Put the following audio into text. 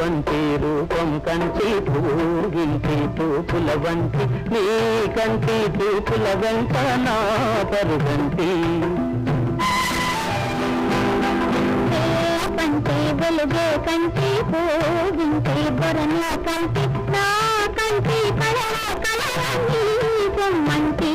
కొంటి రూపం కంటి పూగింటి తూపుల వంటి నీ కంటి తూపుల వెంట నా పరుగంటి కంటి వెలుగే కంటి పూగింటి బొరన కంటి నా కంటి కళ కళ పొమ్మంటి